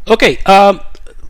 Okay,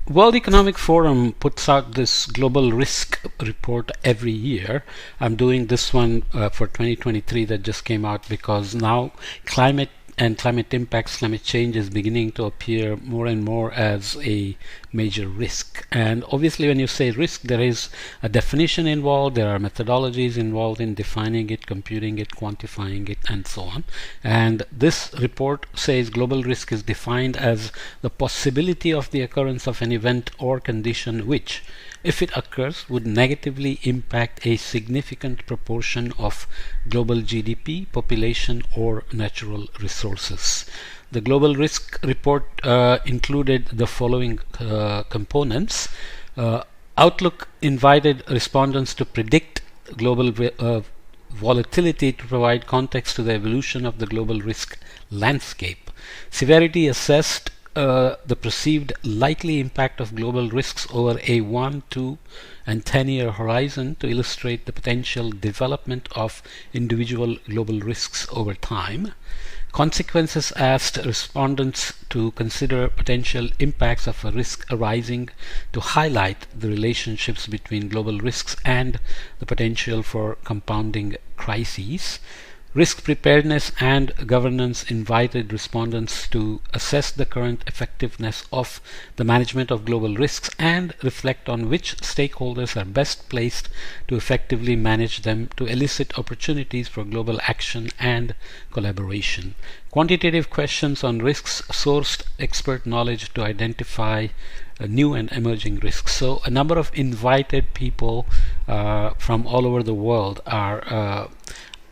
World Economic Forum puts out this global risk report every year. I'm doing this one for 2023 that just came out because now climate and climate impacts, climate change is beginning to appear more and more as a major risk. And obviously, when you say risk, there is a definition involved, there are methodologies involved in defining it, computing it, quantifying it, and so on. And this report says global risk is defined as the possibility of the occurrence of an event or condition which, if it occurs, would negatively impact a significant proportion of global GDP, population, or natural resources. The global risk report included the following components. Outlook invited respondents to predict global volatility to provide context to the evolution of the global risk landscape. Severity assessed the perceived likely impact of global risks over a 1, 2, and 10-year horizon to illustrate the potential development of individual global risks over time. Consequences asked respondents to consider potential impacts of a risk arising to highlight the relationships between global risks and the potential for compounding crises. Risk preparedness and governance invited respondents to assess the current effectiveness of the management of global risks and reflect on which stakeholders are best placed to effectively manage them to elicit opportunities for global action and collaboration. Quantitative questions on risks sourced expert knowledge to identify new and emerging risks. So a number of invited people from all over the world are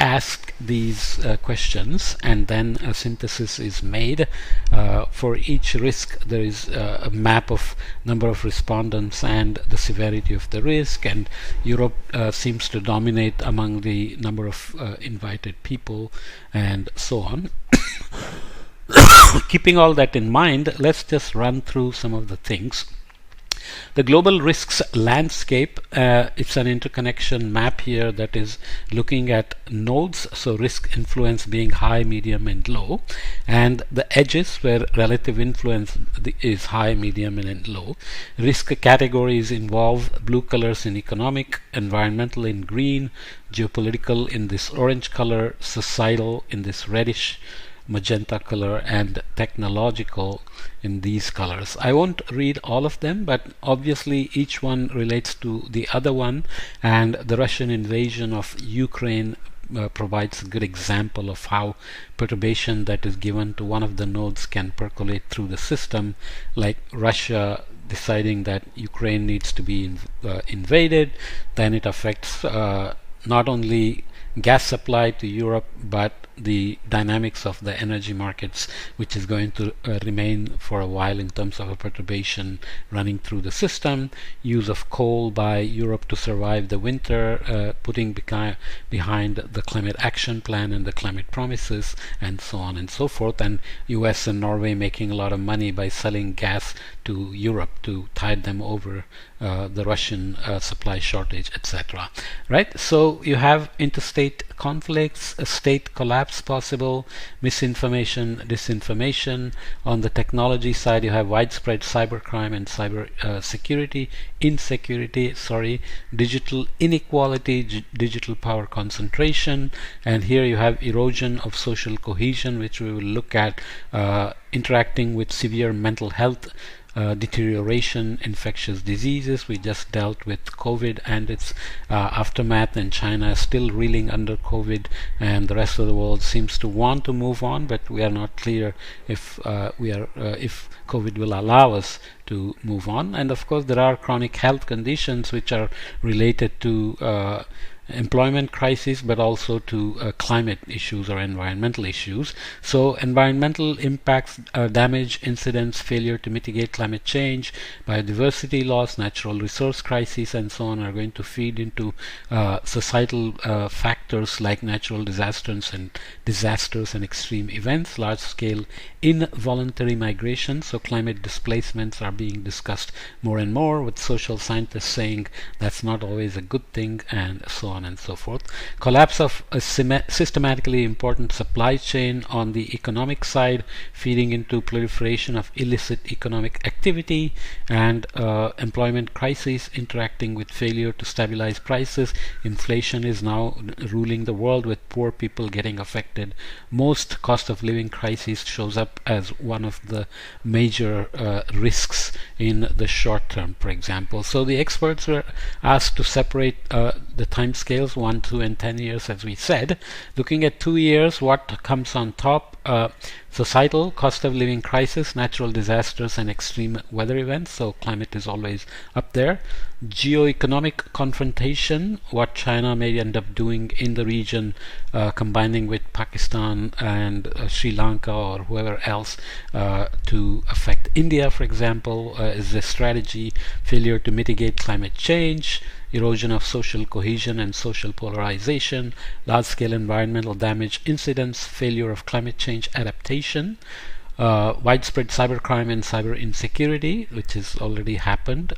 ask these questions, and then a synthesis is made. For each risk there is a map of number of respondents and the severity of the risk, and Europe seems to dominate among the number of invited people and so on. Keeping all that in mind, let's just run through some of the things. The global risks landscape, it's an interconnection map here that is looking at nodes, so risk influence being high, medium, and low, and the edges where relative influence is high, medium, and low. Risk categories involve blue colors in economic, environmental in green, geopolitical in this orange color, societal in this reddish magenta color, and technological in these colors. I won't read all of them, but obviously each one relates to the other one, and the Russian invasion of Ukraine provides a good example of how perturbation that is given to one of the nodes can percolate through the system, like Russia deciding that Ukraine needs to be invaded. Then it affects not only gas supply to Europe, but the dynamics of the energy markets, which is going to remain for a while in terms of a perturbation running through the system. Use of coal by Europe to survive the winter, putting behind the climate action plan and the climate promises, and so on and so forth. And US and Norway making a lot of money by selling gas to Europe to tide them over the Russian supply shortage, etc. Right? So you have interstate conflicts, a state collapse possible, misinformation, disinformation. On the technology side, you have widespread cybercrime and cyber insecurity, digital inequality, digital power concentration, and here you have erosion of social cohesion, which we will look at, interacting with severe mental health deterioration, infectious diseases. We just dealt with COVID and its aftermath, and China is still reeling under COVID, and the rest of the world seems to want to move on, but we are not clear if if COVID will allow us to move on. And of course, there are chronic health conditions which are related to employment crisis, but also to climate issues or environmental issues. So environmental impacts, damage, incidents, failure to mitigate climate change, biodiversity loss, natural resource crises, and so on are going to feed into societal factors like natural disasters and extreme events, large-scale involuntary migration. So climate displacements are being discussed more and more, with social scientists saying that's not always a good thing, and so on on and so forth. Collapse of a systematically important supply chain on the economic side, feeding into proliferation of illicit economic activity, and employment crisis interacting with failure to stabilize prices. Inflation is now ruling the world, with poor people getting affected. Most cost of living crisis shows up as one of the major risks in the short term, for example. So the experts were asked to separate the time scales 1, 2 and 10 years, as we said. Looking at 2 years, what comes on top? Societal cost of living crisis, natural disasters and extreme weather events, so climate is always up there. Geo-economic confrontation, what China may end up doing in the region, combining with Pakistan and Sri Lanka or whoever else to affect India, for example, is the strategy. Failure to mitigate climate change, erosion of social cohesion and social polarization, large-scale environmental damage incidents, failure of climate change adaptation, widespread cybercrime and cyber insecurity, which has already happened,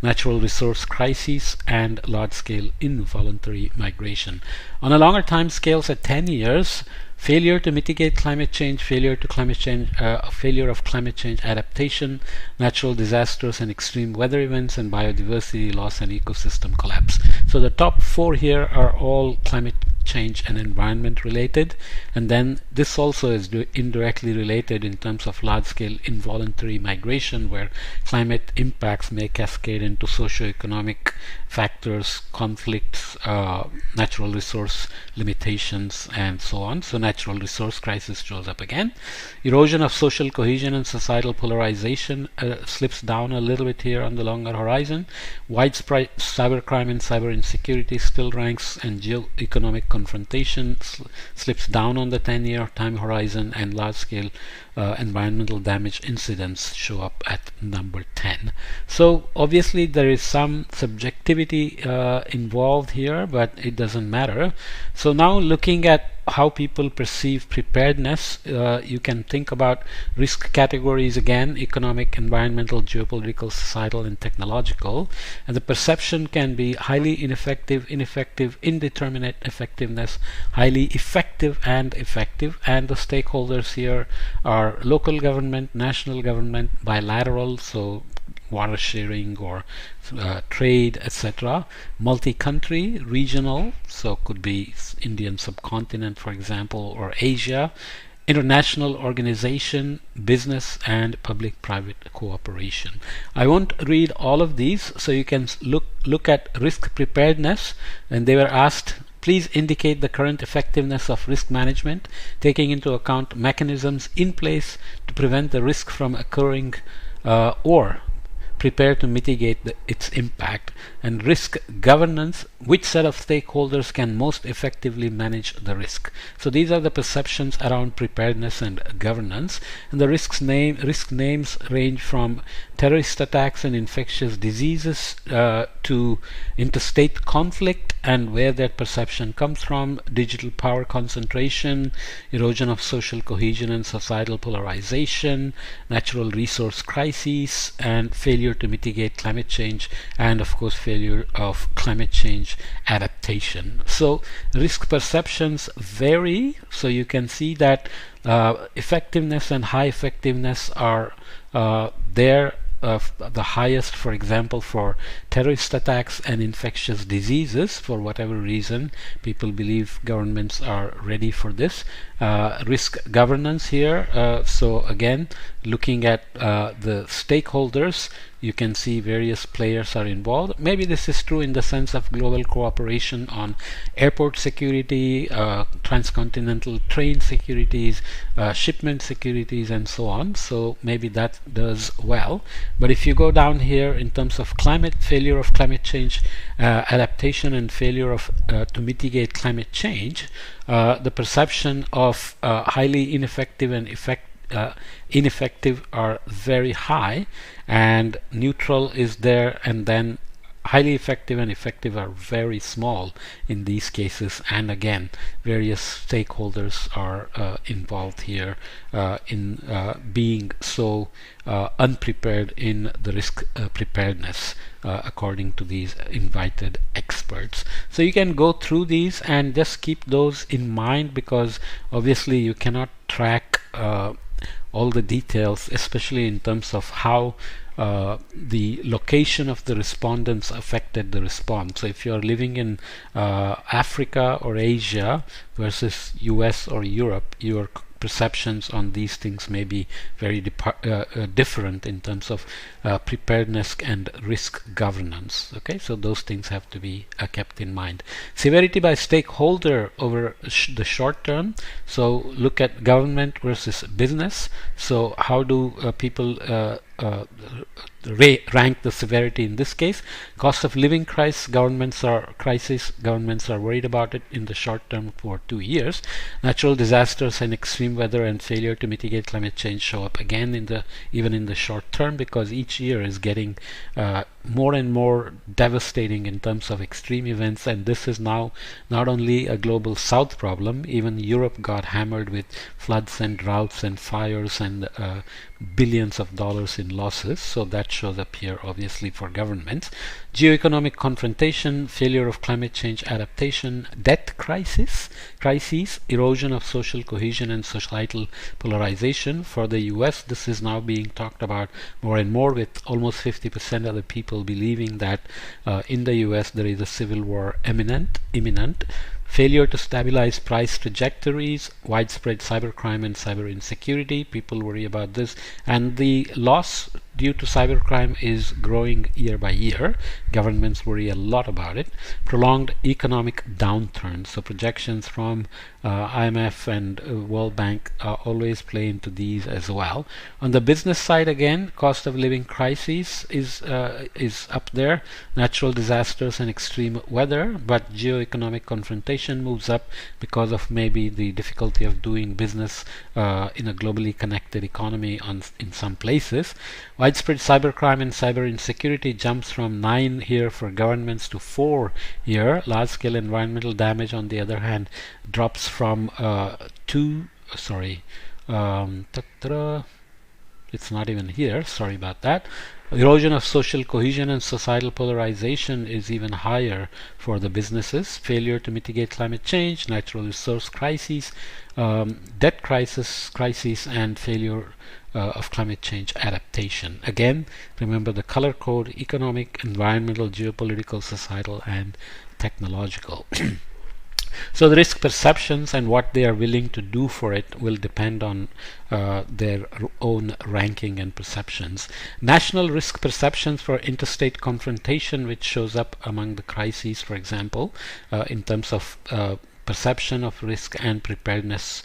natural resource crises, and large-scale involuntary migration. On a longer time scales at 10 years, failure to mitigate climate change, failure of climate change adaptation, natural disasters and extreme weather events, and biodiversity loss and ecosystem collapse. So the top 4 here are all climate change and environment related, and then this also is indirectly related in terms of large-scale involuntary migration, where climate impacts may cascade into socio-economic factors, conflicts, natural resource limitations, and so on. So natural resource crisis shows up again. Erosion of social cohesion and societal polarization slips down a little bit here on the longer horizon. Widespread cybercrime and cyber insecurity still ranks, and geo-economic confrontation slips down on the 10-year time horizon, and large-scale environmental damage incidents show up at number 10. So obviously there is some subjectivity involved here, but it doesn't matter. So now looking at how people perceive preparedness, you can think about risk categories again: economic, environmental, geopolitical, societal, and technological. And the perception can be highly ineffective, indeterminate effectiveness, highly effective, and effective. And the stakeholders here are local government, national government, bilateral, so water sharing or trade, etc. Multi-country, regional, so could be Indian subcontinent, for example, or Asia. International organization, business, and public-private cooperation. I won't read all of these, so you can look at risk preparedness, and they were asked, please indicate the current effectiveness of risk management, taking into account mechanisms in place to prevent the risk from occurring or prepare to mitigate its impact. And risk governance, which set of stakeholders can most effectively manage the risk. So these are the perceptions around preparedness and governance. And the risk names range from terrorist attacks and infectious diseases to interstate conflict and where that perception comes from, digital power concentration, erosion of social cohesion and societal polarization, natural resource crises, and failure to mitigate climate change, and of course failure of climate change adaptation. So risk perceptions vary, so you can see that effectiveness and high effectiveness are there. The highest, for example, for terrorist attacks and infectious diseases. For whatever reason, people believe governments are ready for this. Risk governance here, so again, looking at the stakeholders, you can see various players are involved. Maybe this is true in the sense of global cooperation on airport security, transcontinental train securities, shipment securities, and so on. So maybe that does well. But if you go down here in terms of climate, failure of climate change adaptation, and failure of to mitigate climate change, the perception of highly ineffective and ineffective are very high, and neutral is there, and then highly effective and effective are very small in these cases, and again various stakeholders are involved here in being so unprepared in the risk preparedness according to these invited experts. So you can go through these and just keep those in mind, because obviously you cannot track all the details, especially in terms of how the location of the respondents affected the response. So if you're living in Africa or Asia versus US or Europe, your perceptions on these things may be very different in terms of preparedness and risk governance. Okay, so those things have to be kept in mind. Severity by stakeholder over the short term. So look at government versus business. So how do people rank the severity in this case? Cost of living crisis, governments are worried about it in the short term for 2 years. Natural disasters and extreme weather and failure to mitigate climate change show up again even in the short term, because each year is getting more and more devastating in terms of extreme events, and this is now not only a global south problem. Even Europe got hammered with floods and droughts and fires and billions of dollars in losses. So that shows up here obviously for governments. Geoeconomic confrontation, failure of climate change adaptation, debt crises, erosion of social cohesion and societal polarization. For the US, this is now being talked about more and more, with almost 50% of the people believing that in the US there is a civil war imminent. Failure to stabilize price trajectories, widespread cybercrime and cyber insecurity. People worry about this, and the loss due to cybercrime is growing year by year. Governments worry a lot about it. Prolonged economic downturn. So projections from IMF and World Bank always play into these as well. On the business side, again, cost of living crises is up there. Natural disasters and extreme weather, but geoeconomic confrontation moves up because of maybe the difficulty of doing business in a globally connected economy in some places. Widespread cybercrime and cyber insecurity jumps from 9 here for governments to 4 here. Large-scale environmental damage, on the other hand, drops from it's not even here, sorry about that. Erosion of social cohesion and societal polarization is even higher for the businesses. Failure to mitigate climate change, natural resource crises, debt crisis, and failure of climate change adaptation. Again, remember the color code: economic, environmental, geopolitical, societal, and technological. So the risk perceptions and what they are willing to do for it will depend on their own ranking and perceptions. National risk perceptions for interstate confrontation, which shows up among the crises, for example, in terms of perception of risk and preparedness,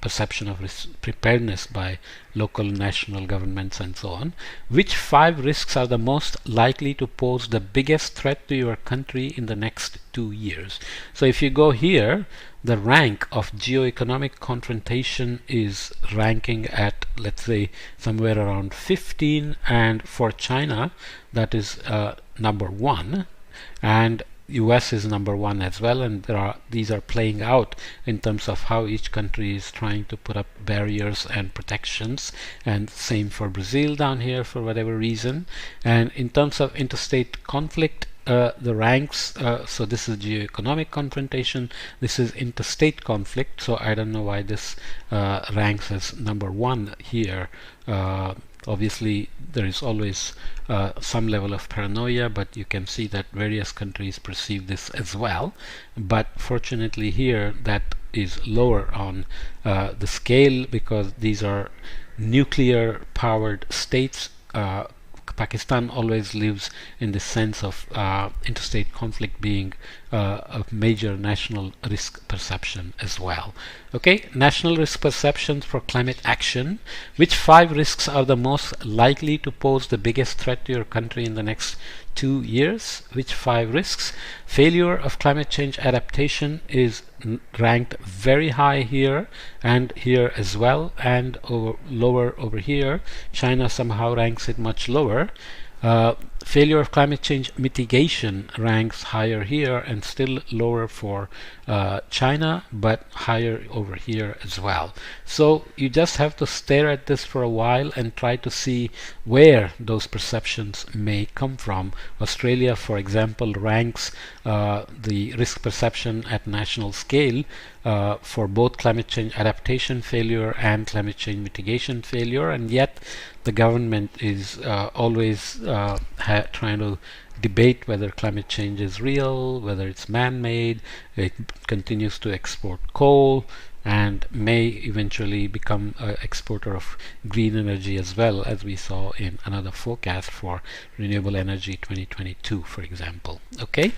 perception of risk, preparedness by local, national governments and so on. Which 5 risks are the most likely to pose the biggest threat to your country in the next 2 years? So if you go here, the rank of geoeconomic confrontation is ranking at, let's say, somewhere around 15, and for China that is number 1, and US is number 1 as well, and these are playing out in terms of how each country is trying to put up barriers and protections, and same for Brazil down here for whatever reason. And in terms of interstate conflict, the ranks, so this is geoeconomic confrontation, this is interstate conflict, so I don't know why this ranks as number 1 here. Obviously there is always some level of paranoia, but you can see that various countries perceive this as well. But fortunately here that is lower on the scale, because these are nuclear powered states. Pakistan always lives in the sense of interstate conflict being a major national risk perception as well. Okay, national risk perceptions for climate action. Which 5 risks are the most likely to pose the biggest threat to your country in the next 2 years? Which 5 risks? Failure of climate change adaptation is ranked very high here and here as well, and lower over here. China somehow ranks it much lower. Failure of climate change mitigation ranks higher here and still lower for China, but higher over here as well. So you just have to stare at this for a while and try to see where those perceptions may come from. Australia, for example, ranks the risk perception at national scale for both climate change adaptation failure and climate change mitigation failure, and yet the government is always trying to debate whether climate change is real, whether it's man-made. It continues to export coal and may eventually become an exporter of green energy as well, as we saw in another forecast for renewable energy 2022, for example. Okay,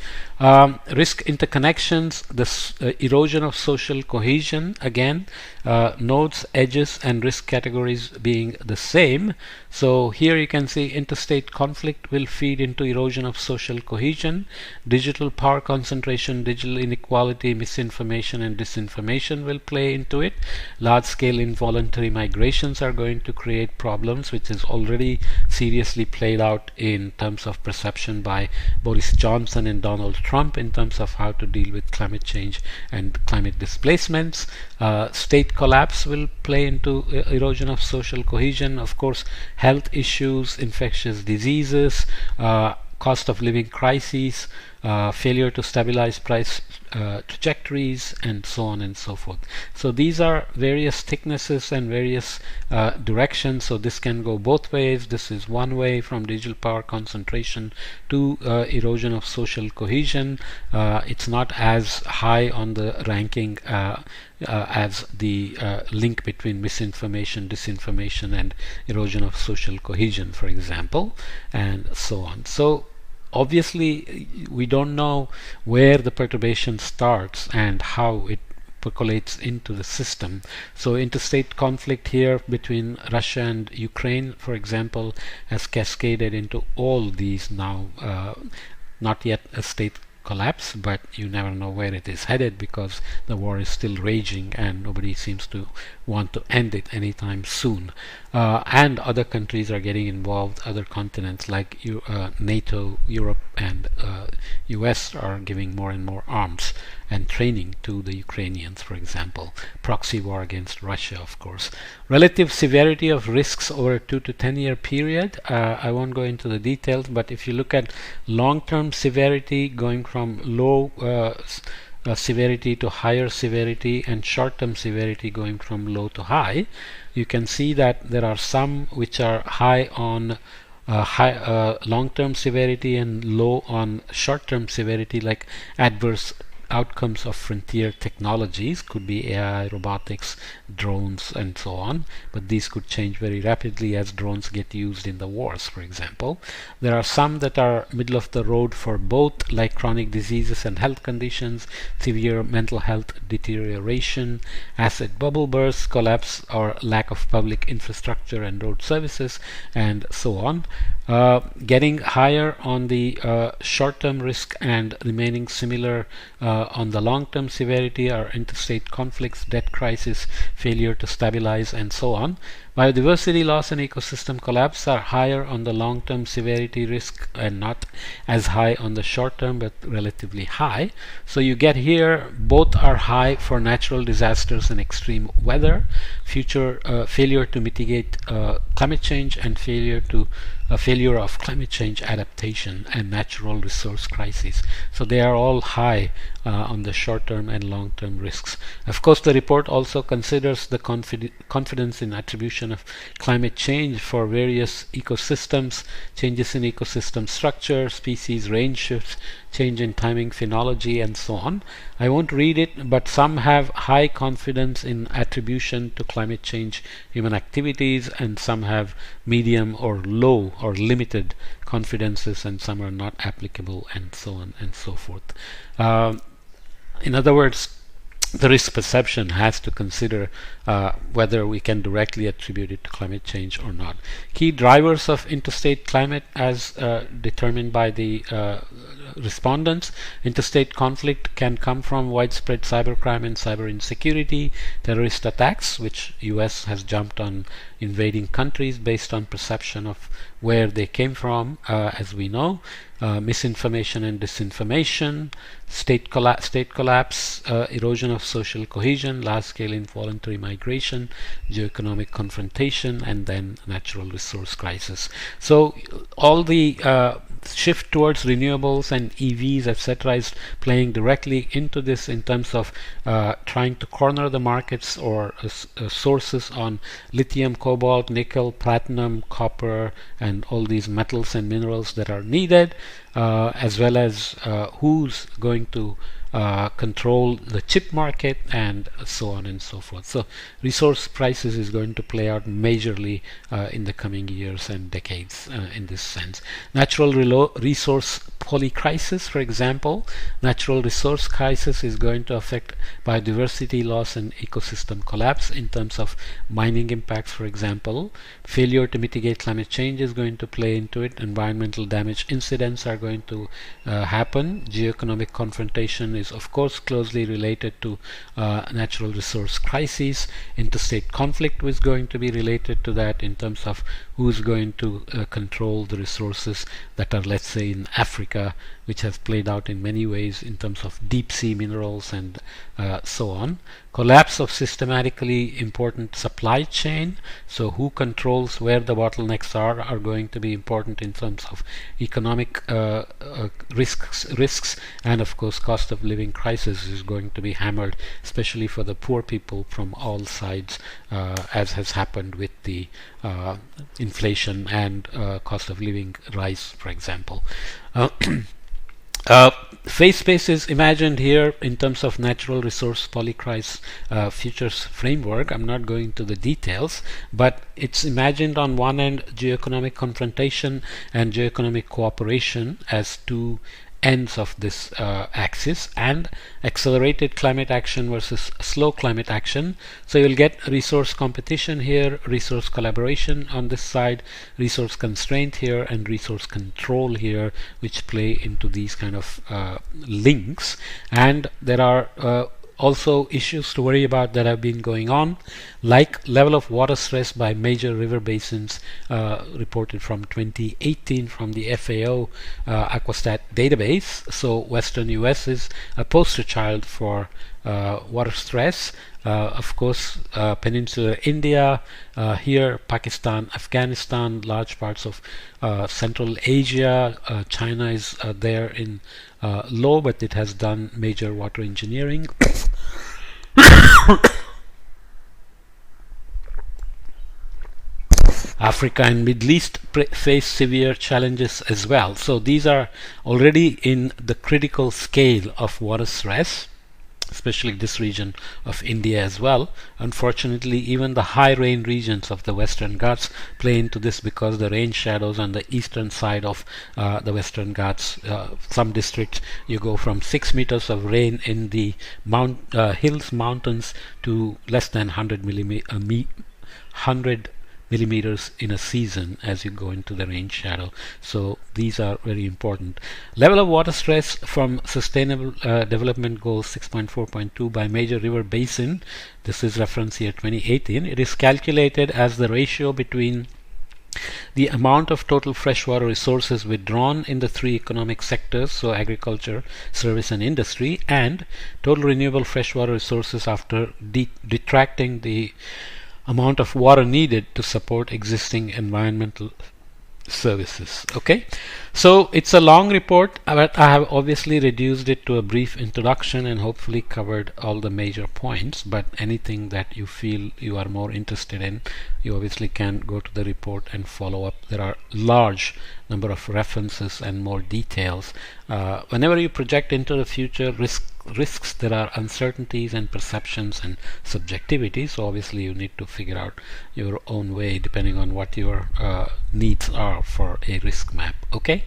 risk interconnections, this erosion of social cohesion, again, nodes, edges, and risk categories being the same. So here you can see interstate conflict will feed into erosion of social cohesion, digital power concentration, digital inequality, misinformation and disinformation will play into it. Large-scale involuntary migrations are going to create problems, which is already seriously played out in terms of perception by Boris Johnson and Donald Trump in terms of how to deal with climate change and climate displacements. State collapse will play into erosion of social cohesion. Of course, health issues, infectious diseases, cost of living crises, failure to stabilize price trajectories, and so on and so forth. So these are various thicknesses and various directions. So this can go both ways. This is one way, from digital power concentration to erosion of social cohesion. It's not as high on the ranking as the link between misinformation, disinformation, and erosion of social cohesion, for example, and so on. So obviously we don't know where the perturbation starts and how it percolates into the system. So interstate conflict here between Russia and Ukraine, for example, has cascaded into all these now. Not yet a state collapse, but you never know where it is headed because the war is still raging and nobody seems to want to end it anytime soon. And other countries are getting involved. Other continents like NATO, Europe, and US are giving more and more arms and training to the Ukrainians, for example. Proxy war against Russia, of course. Relative severity of risks over a 2 to 10 year period. I won't go into the details, but if you look at long-term severity going from low severity to higher severity and short-term severity going from low to high, you can see that there are some which are high on long-term severity and low on short-term severity, like adverse outcomes of frontier technologies, could be AI, robotics, drones, and so on, but these could change very rapidly as drones get used in the wars, for example. There are some that are middle of the road for both, like chronic diseases and health conditions, severe mental health deterioration, asset bubble bursts, collapse or lack of public infrastructure and road services, and so on. Getting higher on the short-term risk and remaining similar on the long-term severity are interstate conflicts, debt crisis, failure to stabilize, and so on. Biodiversity loss and ecosystem collapse are higher on the long-term severity risk and not as high on the short-term, but relatively high. So you get here both are high for natural disasters and extreme weather, future failure to mitigate climate change, and failure of climate change adaptation and natural resource crises. So they are all high on the short-term and long-term risks. Of course, the report also considers the confidence in attribution of climate change for various ecosystems, changes in ecosystem structure, species range shifts, change in timing phenology, and so on. I won't read it, but some have high confidence in attribution to climate change human activities, and some have medium or low or limited confidences, and some are not applicable, and so on and so forth. In other words, the risk perception has to consider whether we can directly attribute it to climate change or not. Key drivers of interstate climate as determined by the respondents. Interstate conflict can come from widespread cybercrime and cyber insecurity, terrorist attacks, which US has jumped on invading countries based on perception of where they came from, as we know, misinformation and disinformation, state collapse, erosion of social cohesion, large-scale involuntary migration, geoeconomic confrontation, and then natural resource crisis. So all the shift towards renewables and EVs, etc., is playing directly into this in terms of trying to corner the markets or sources on lithium, cobalt, nickel, platinum, copper, and all these metals and minerals that are needed, as well as who's going to control the chip market, and so on and so forth. So resource prices is going to play out majorly in the coming years and decades in this sense. Natural resource polycrisis, for example, natural resource crisis is going to affect biodiversity loss and ecosystem collapse in terms of mining impacts, for example. Failure to mitigate climate change is going to play into it. Environmental damage incidents are going to happen. Geoeconomic confrontation is of course closely related to natural resource crises. Interstate conflict is going to be related to that in terms of who's going to control the resources that are, let's say, in Africa, which has played out in many ways in terms of deep sea minerals and so on. Collapse of systematically important supply chain. So who controls where the bottlenecks are going to be important in terms of economic risks, and of course cost of living crisis is going to be hammered, especially for the poor people from all sides, as has happened with the inflation and cost of living rise, for example. Phase space is imagined here in terms of natural resource polycrisis futures framework. I'm not going to the details, but it's imagined on one end geoeconomic confrontation and geoeconomic cooperation as two ends of this axis, and accelerated climate action versus slow climate action. So you'll get resource competition here, resource collaboration on this side, resource constraint here, and resource control here, which play into these kind of links. And there are also issues to worry about that have been going on, like level of water stress by major river basins, reported from 2018 from the FAO Aquastat database. So Western US is a poster child for water stress. Of course, peninsular India, here Pakistan, Afghanistan, large parts of Central Asia. China is there in low, but it has done major water engineering. Africa and Middle East face severe challenges as well. So these are already in the critical scale of water stress, especially this region of India as well. Unfortunately, even the high rain regions of the Western Ghats play into this, because the rain shadows on the eastern side of the Western Ghats, some districts you go from 6 meters of rain in the hills, mountains, to less than 100 millimeters in a season as you go into the rain shadow. So these are very important. Level of water stress from Sustainable Development Goals 6.4.2 by major river basin. This is reference year 2018. It is calculated as the ratio between the amount of total freshwater resources withdrawn in the three economic sectors, so agriculture, service and industry, and total renewable freshwater resources after detracting the amount of water needed to support existing environmental services. Okay, so it's a long report, but I have obviously reduced it to a brief introduction and hopefully covered all the major points. But anything that you feel you are more interested in, you obviously can go to the report and follow up. There are large number of references and more details. Whenever you project into the future risks, there are uncertainties and perceptions and subjectivity. So obviously you need to figure out your own way depending on what your needs are for a risk map. Okay.